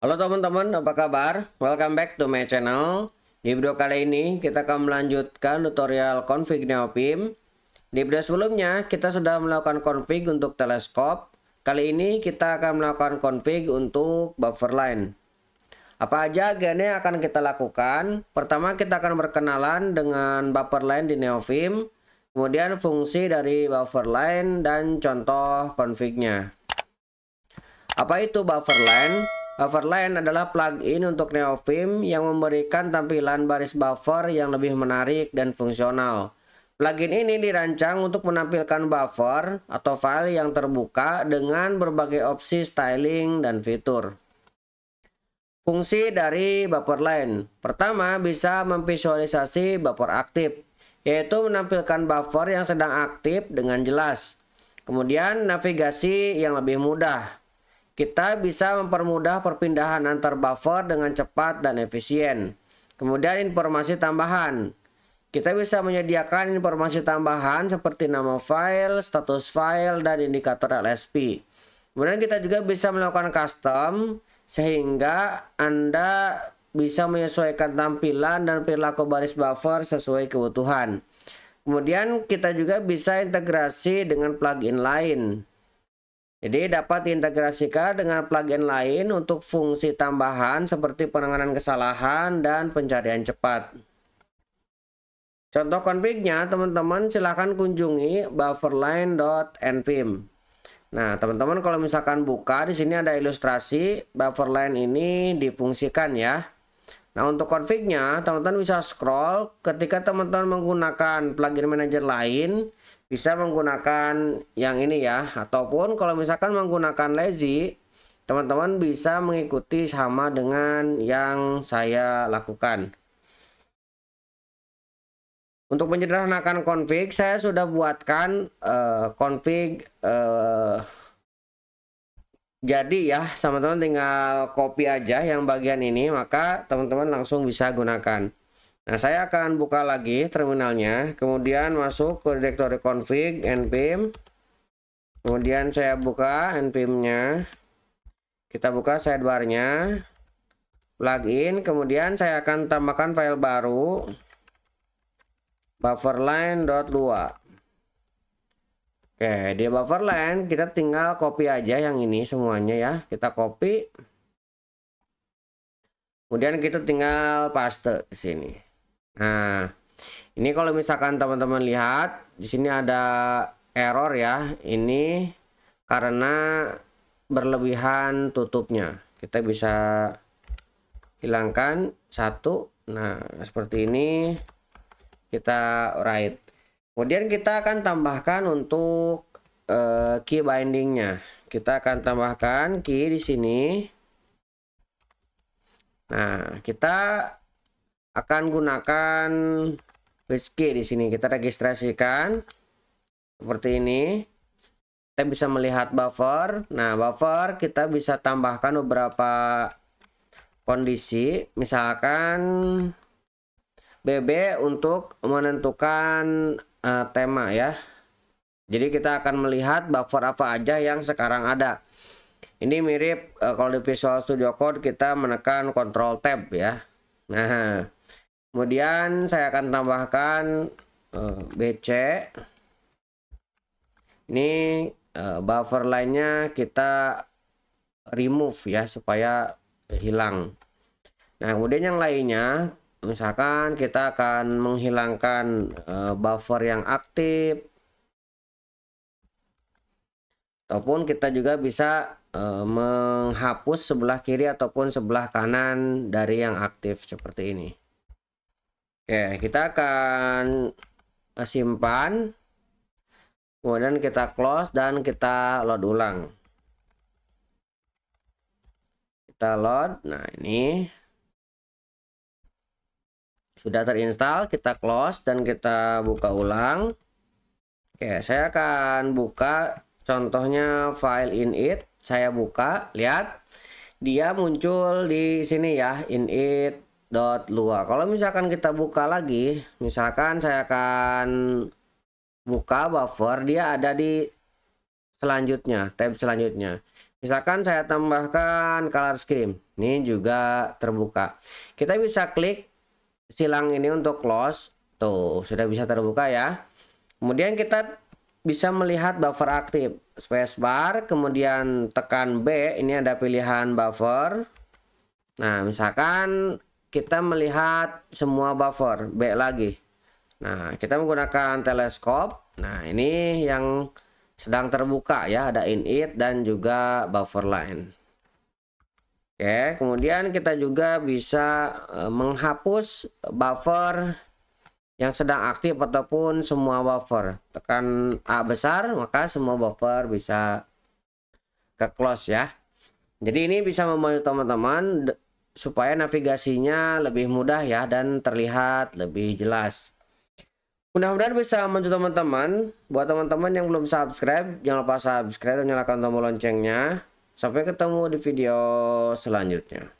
Halo teman-teman, apa kabar? Welcome back to my channel. Di video kali ini kita akan melanjutkan tutorial config NeoPIM. Di video sebelumnya kita sudah melakukan config untuk teleskop. Kali ini kita akan melakukan config untuk buffer line. Apa aja agen yang akan kita lakukan? Pertama kita akan berkenalan dengan buffer line di NeoPIM, kemudian fungsi dari buffer line dan contoh confignya. Apa itu buffer line? Buffer line adalah plugin untuk NeoPIM yang memberikan tampilan baris buffer yang lebih menarik dan fungsional. Plugin ini dirancang untuk menampilkan buffer atau file yang terbuka dengan berbagai opsi styling dan fitur. Fungsi dari buffer line. Pertama, bisa memvisualisasi buffer aktif, yaitu menampilkan buffer yang sedang aktif dengan jelas. Kemudian, navigasi yang lebih mudah. Kita bisa mempermudah perpindahan antar buffer dengan cepat dan efisien. Kemudian informasi tambahan. Kita bisa menyediakan informasi tambahan seperti nama file, status file, dan indikator LSP. Kemudian kita juga bisa melakukan custom sehingga Anda bisa menyesuaikan tampilan dan perilaku baris buffer sesuai kebutuhan. Kemudian kita juga bisa integrasi dengan plugin lain. Jadi dapat diintegrasikan dengan plugin lain untuk fungsi tambahan seperti penanganan kesalahan dan pencarian cepat. Contoh config-nya teman-teman silahkan kunjungi bufferline.npim. Nah, teman-teman kalau misalkan buka di sini ada ilustrasi bufferline ini difungsikan ya. Nah, untuk config-nya teman-teman bisa scroll ketika teman-teman menggunakan plugin manager lain. Bisa menggunakan yang ini ya, ataupun kalau misalkan menggunakan lazy, teman-teman bisa mengikuti sama dengan yang saya lakukan. Untuk menyederhanakan config, saya sudah buatkan config jadi ya, teman-teman tinggal copy aja yang bagian ini, maka teman-teman langsung bisa gunakan. Nah, saya akan buka lagi terminalnya, kemudian masuk ke directory config npm, kemudian saya buka npm-nya, kita buka sidebar-nya, plugin, kemudian saya akan tambahkan file baru, bufferline.lua. Oke, di bufferline kita tinggal copy aja yang ini semuanya ya, kita copy, kemudian kita tinggal paste di sini. Nah, ini kalau misalkan teman-teman lihat di sini ada error ya. Ini karena berlebihan tutupnya. Kita bisa hilangkan satu. Nah, seperti ini kita write. Kemudian kita akan tambahkan untuk key bindingnya. Kita akan tambahkan key di sini. Nah, kita akan gunakan key di sini. Kita registrasikan seperti ini. Kita bisa melihat buffer. Nah, buffer kita bisa tambahkan beberapa kondisi. Misalkan BB untuk menentukan tema ya. Jadi kita akan melihat buffer apa aja yang sekarang ada. Ini mirip kalau di Visual Studio Code kita menekan Ctrl Tab ya. Nah, kemudian saya akan tambahkan BC. Ini buffer lainnya kita remove ya supaya hilang. Nah, kemudian yang lainnya misalkan kita akan menghilangkan buffer yang aktif, ataupun kita juga bisa menghapus sebelah kiri ataupun sebelah kanan dari yang aktif seperti ini. Oke, kita akan simpan, kemudian kita close dan kita load ulang. Kita load. Nah, ini sudah terinstall. Kita close dan kita buka ulang. Oke, saya akan buka contohnya file init. Saya buka, lihat dia muncul di sini ya, init.lua. Kalau misalkan kita buka lagi, misalkan saya akan buka buffer, dia ada di selanjutnya, tab selanjutnya. Misalkan saya tambahkan color scheme, ini juga terbuka. Kita bisa klik silang ini untuk close, tuh sudah bisa terbuka ya. Kemudian kita bisa melihat buffer aktif, spacebar, kemudian tekan B, ini ada pilihan buffer. Nah, misalkan kita melihat semua buffer, B lagi. Nah, kita menggunakan teleskop. Nah, ini yang sedang terbuka ya, ada init dan juga buffer line. Oke, kemudian kita juga bisa menghapus buffer yang sedang aktif ataupun semua buffer. Tekan A besar, maka semua buffer bisa ke close ya. Jadi ini bisa membantu teman-teman supaya navigasinya lebih mudah ya dan terlihat lebih jelas. Mudah-mudahan bisa membantu teman-teman. Buat teman-teman yang belum subscribe, jangan lupa subscribe dan nyalakan tombol loncengnya. Sampai ketemu di video selanjutnya.